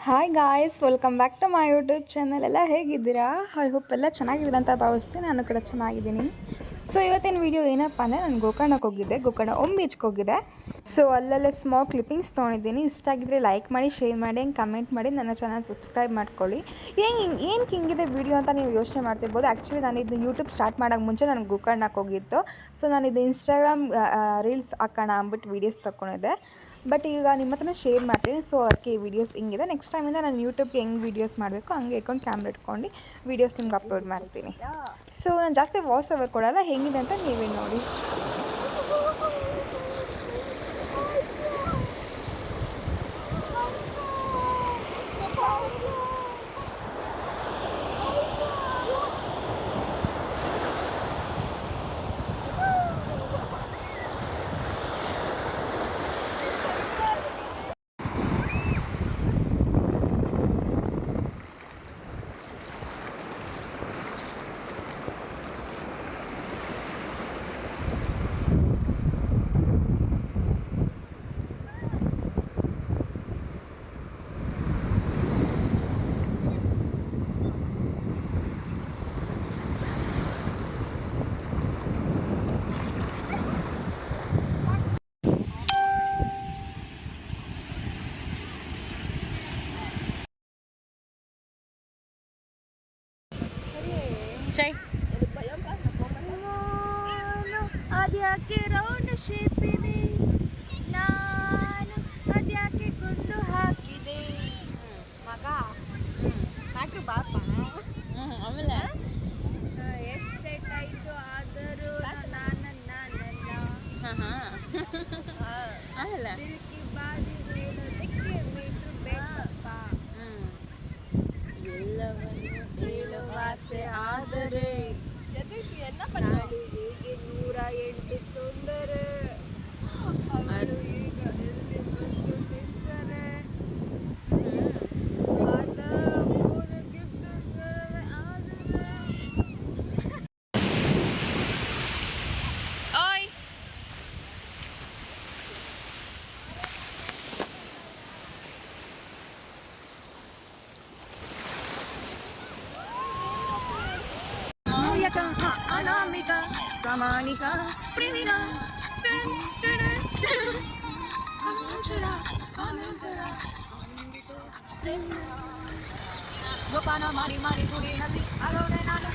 Hi guys, welcome back to my YouTube channel. ಎಲ್ಲ ಹೇಗಿದ್ದೀರಾ? I hope ಎಲ್ಲ ಚೆನ್ನಾಗಿದ್ದೀರಾ ಅಂತ ಭಾವಿಸ್ತೀನಿ. ನಾನು ಕೂಡ ಚೆನ್ನಾಗಿದ್ದೀನಿ. ಸೊ ಇವತ್ತಿನ ವೀಡಿಯೋ ಏನಪ್ಪ ಅಂದರೆ, ನಾನು ಗೋಕರ್ಣಕ್ಕೆ ಹೋಗಿದ್ದೆ. ಗೋಕರ್ಣ ಬೀಚ್ಗೆ ಹೋಗಿದ್ದೆ. ಸೊ ಅಲ್ಲೆಲ್ಲ ಸ್ಮಾಲ್ ಕ್ಲಿಪ್ಪಿಂಗ್ಸ್ ತೊಗೊಂಡಿದ್ದೀನಿ. ಇಷ್ಟ ಆಗಿದ್ರೆ ಲೈಕ್ ಮಾಡಿ, ಶೇರ್ ಮಾಡಿ, ಕಮೆಂಟ್ ಮಾಡಿ, ನನ್ನ ಚಾನಲ್ ಸಬ್ಸ್ಕ್ರೈಬ್ ಮಾಡ್ಕೊಳ್ಳಿ. ಏನಕ್ಕೆ ಹಿಂಗಿದೆ ವೀಡಿಯೋ ಅಂತ ನೀವು ಯೋಚನೆ ಮಾಡ್ತಿರ್ಬೋದು. ಆ್ಯಕ್ಚುಲಿ ನಾನು ಇದು ಯೂಟ್ಯೂಬ್ ಸ್ಟಾರ್ಟ್ ಮಾಡೋಕ್ಕೆ ಮುಂಚೆ ನಾನು ಗೋಕರ್ಣಕ್ಕೆ ಹೋಗಿತ್ತು. ಸೊ ನಾನು ಇದು ಇನ್ಸ್ಟಾಗ್ರಾಮ್ ರೀಲ್ಸ್ ಹಾಕೋಣ ಅಂದ್ಬಿಟ್ಟು ವೀಡಿಯೋಸ್ ತೊಗೊಂಡಿದ್ದೆ. ಬಟ್ ಈಗ ನಿಮ್ಮ ಹತ್ರ ಶೇರ್ ಮಾಡ್ತೀನಿ. ಸೊ ಅದಕ್ಕೆ ಈ ವೀಡಿಯೋಸ್ ಹಿಂಗಿದೆ. ನೆಕ್ಸ್ಟ್ ಟೈಮಿಂದ ನಾನು ಯೂಟ್ಯೂಬ್ಗೆ ಹೆಂಗೆ ವೀಡಿಯೋಸ್ ಮಾಡಬೇಕು ಹಂಗೆ ಇಟ್ಕೊಂಡು ಕ್ಯಾಮ್ರಾ ಇಟ್ಕೊಂಡು ವೀಡಿಯೋಸ್ ನಿಮ್ಗೆ ಅಪ್ಲೋಡ್ ಮಾಡ್ತೀನಿ. ಸೊ ನಾನು ಜಾಸ್ತಿ ವಾಯ್ಸ್ ಓವರ್ ಕೊಡೋಲ್ಲ, ಹೆಂಗಿದೆ ಅಂತ ನೀವೇ ನೋಡಿ. Chay. ಅದ್ಯಾಕೆ ರೌಂಡ್ ಶೇಪ್ ಇದೆ, ನಾನು ಅದ್ಯಾಕೆ ಗುಂಡು ಹಾಕಿದೆ ಮಗ ಮ್ಯಾಟ್ರು ಬಾಪ. ಆಮೇಲೆ ಎಷ್ಟೇ ಟೈಟು ಆದರೂ ಆಮೇಲೆ ತಿರುಗಿ ಬಾದಿ ಹೇಳೋದಕ್ಕೆ ಮೀಟ್ರು ಬೇಕಪ್ಪ. ಎಲ್ಲವನ್ನು ಹೇಳುವ ಆಸೆ ಆದರೆ ನಾಡಿಗೆ 108 ತೊಂದರೆ. ಅವರು ಈಗ ಎಲ್ಲಿ ಬಂದು ನಿಂತರೆ ಆಟ ಗೆದ್ದರೆ ಆದರೆ. ಓಯ್ ಅನಾಮಿಕ ಪ್ರಾಮಾಣಿಕ ಪ್ರೇಮಿನ ಜೋಪಾನ ಮಾಡಿ ಮಾಡಿ ಗುಡಿನಲ್ಲಿ ಅಲೋನೆ ನಾನು